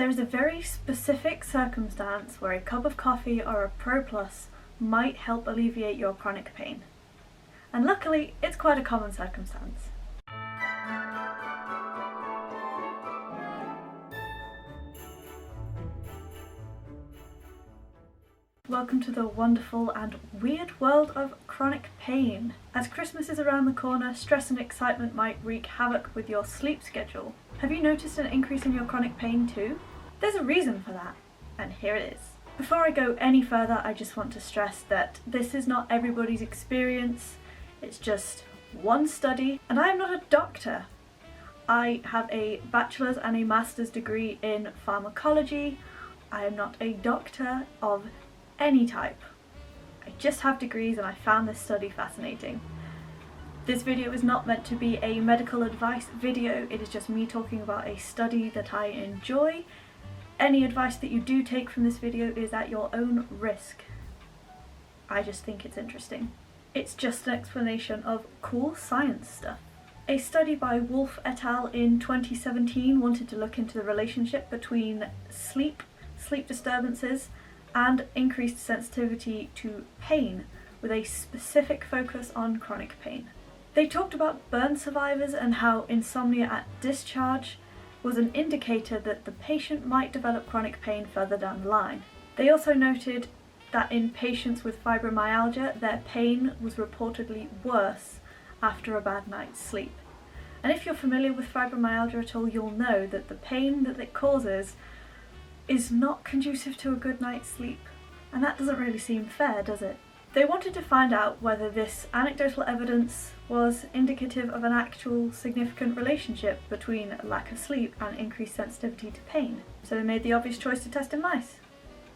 There is a very specific circumstance where a cup of coffee or a Pro Plus might help alleviate your chronic pain. And luckily, it's quite a common circumstance. Welcome to the wonderful and weird world of chronic pain. As Christmas is around the corner, stress and excitement might wreak havoc with your sleep schedule. Have you noticed an increase in your chronic pain too? There's a reason for that, and here it is. Before I go any further, I just want to stress that this is not everybody's experience. It's just one study, and I am not a doctor. I have a bachelor's and a master's degree in pharmacology. I am not a doctor of any type. I just have degrees and I found this study fascinating. This video is not meant to be a medical advice video, it is just me talking about a study that I enjoy. Any advice that you do take from this video is at your own risk. I just think it's interesting. It's just an explanation of cool science stuff. A study by Wolf et al. In 2017 wanted to look into the relationship between sleep disturbances, and increased sensitivity to pain, with a specific focus on chronic pain. They talked about burn survivors and how insomnia at discharge was an indicator that the patient might develop chronic pain further down the line. They also noted that in patients with fibromyalgia, their pain was reportedly worse after a bad night's sleep. And if you're familiar with fibromyalgia at all, you'll know that the pain that it causes is not conducive to a good night's sleep. And that doesn't really seem fair, does it? They wanted to find out whether this anecdotal evidence was indicative of an actual significant relationship between lack of sleep and increased sensitivity to pain. So they made the obvious choice to test in mice.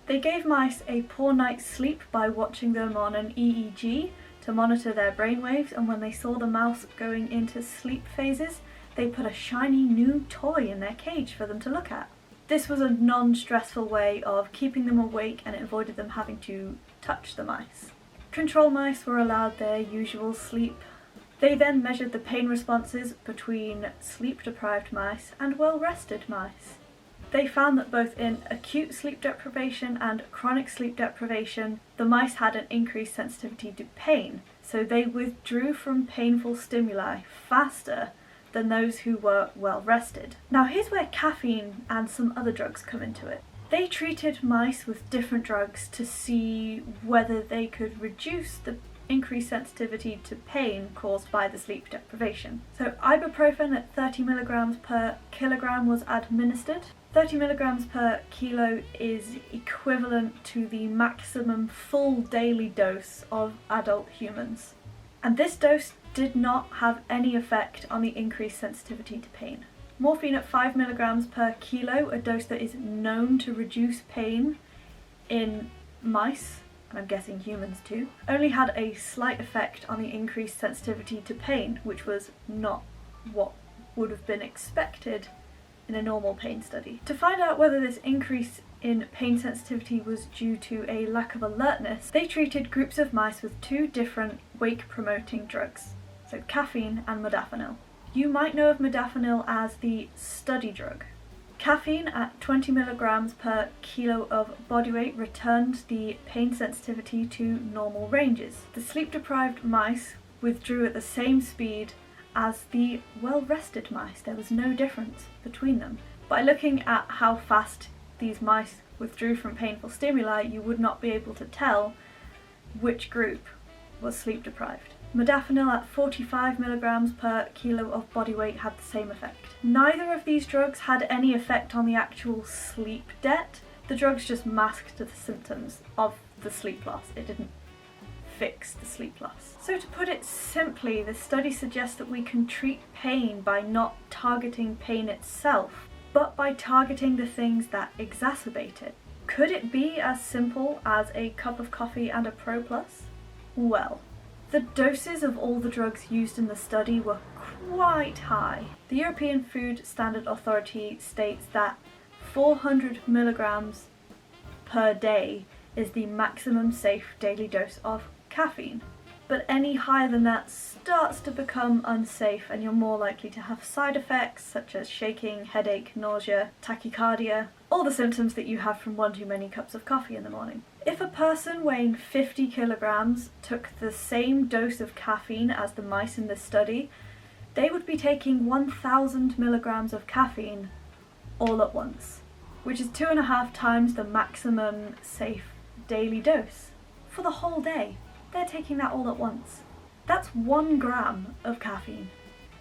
They gave mice a poor night's sleep by watching them on an EEG to monitor their brainwaves, and when they saw the mouse going into sleep phases, they put a shiny new toy in their cage for them to look at. This was a non-stressful way of keeping them awake, and it avoided them having to touch the mice. Control mice were allowed their usual sleep. They then measured the pain responses between sleep-deprived mice and well-rested mice. They found that both in acute sleep deprivation and chronic sleep deprivation, the mice had an increased sensitivity to pain, so they withdrew from painful stimuli faster than those who were well rested. Now here's where caffeine and some other drugs come into it. They treated mice with different drugs to see whether they could reduce the increased sensitivity to pain caused by the sleep deprivation. So ibuprofen at 30 milligrams per kilogram was administered. 30 milligrams per kilo is equivalent to the maximum full daily dose of adult humans. And this dose did not have any effect on the increased sensitivity to pain. Morphine at 5 milligrams per kilo, a dose that is known to reduce pain in mice, and I'm guessing humans too, only had a slight effect on the increased sensitivity to pain, which was not what would have been expected in a normal pain study. To find out whether this increase in pain sensitivity was due to a lack of alertness, they treated groups of mice with two different wake-promoting drugs, so caffeine and modafinil. You might know of modafinil as the study drug. Caffeine at 20 milligrams per kilo of body weight returned the pain sensitivity to normal ranges. The sleep-deprived mice withdrew at the same speed as the well-rested mice. There was no difference between them. By looking at how fast these mice withdrew from painful stimuli, you would not be able to tell which group was sleep-deprived. Modafinil at 45 milligrams per kilo of body weight had the same effect. Neither of these drugs had any effect on the actual sleep debt. The drugs just masked the symptoms of the sleep loss. It didn't fix the sleep loss. So to put it simply, the study suggests that we can treat pain by not targeting pain itself, but by targeting the things that exacerbate it. Could it be as simple as a cup of coffee and a Pro Plus? Well, the doses of all the drugs used in the study were quite high. The European Food Standard Authority states that 400 milligrams per day is the maximum safe daily dose of caffeine. but any higher than that starts to become unsafe and you're more likely to have side effects such as shaking, headache, nausea, tachycardia, all the symptoms that you have from one too many cups of coffee in the morning. If a person weighing 50 kilograms took the same dose of caffeine as the mice in this study, they would be taking 1,000 milligrams of caffeine all at once, which is 2.5 times the maximum safe daily dose for the whole day. They're taking that all at once. That's 1 gram of caffeine.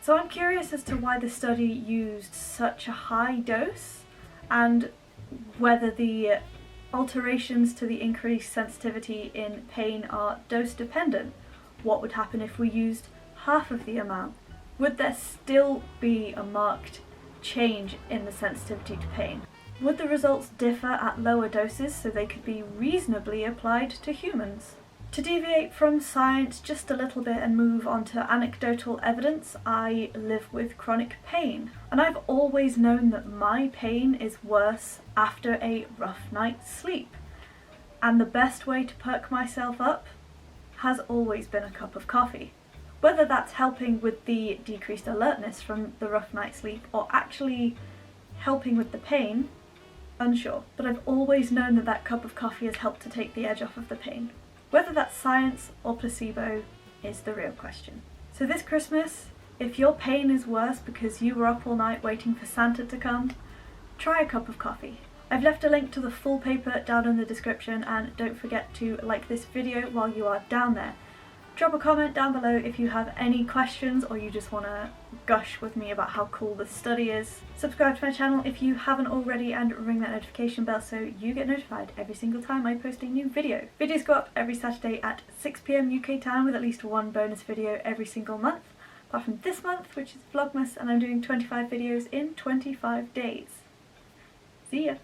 So I'm curious as to why the study used such a high dose and whether the alterations to the increased sensitivity in pain are dose dependent. What would happen if we used half of the amount? Would there still be a marked change in the sensitivity to pain? Would the results differ at lower doses so they could be reasonably applied to humans? To deviate from science just a little bit and move on to anecdotal evidence, I live with chronic pain, and I've always known that my pain is worse after a rough night's sleep. And the best way to perk myself up has always been a cup of coffee. Whether that's helping with the decreased alertness from the rough night's sleep or actually helping with the pain, unsure. But I've always known that that cup of coffee has helped to take the edge off of the pain. Whether that's science or placebo is the real question. So this Christmas, if your pain is worse because you were up all night waiting for Santa to come, try a cup of coffee. I've left a link to the full paper down in the description, and don't forget to like this video while you are down there. Drop a comment down below if you have any questions or you just want to gush with me about how cool this study is. Subscribe to my channel if you haven't already and ring that notification bell so you get notified every single time I post a new video. Videos go up every Saturday at 6 PM UK time with at least one bonus video every single month, apart from this month, which is Vlogmas, and I'm doing 25 videos in 25 days. See ya!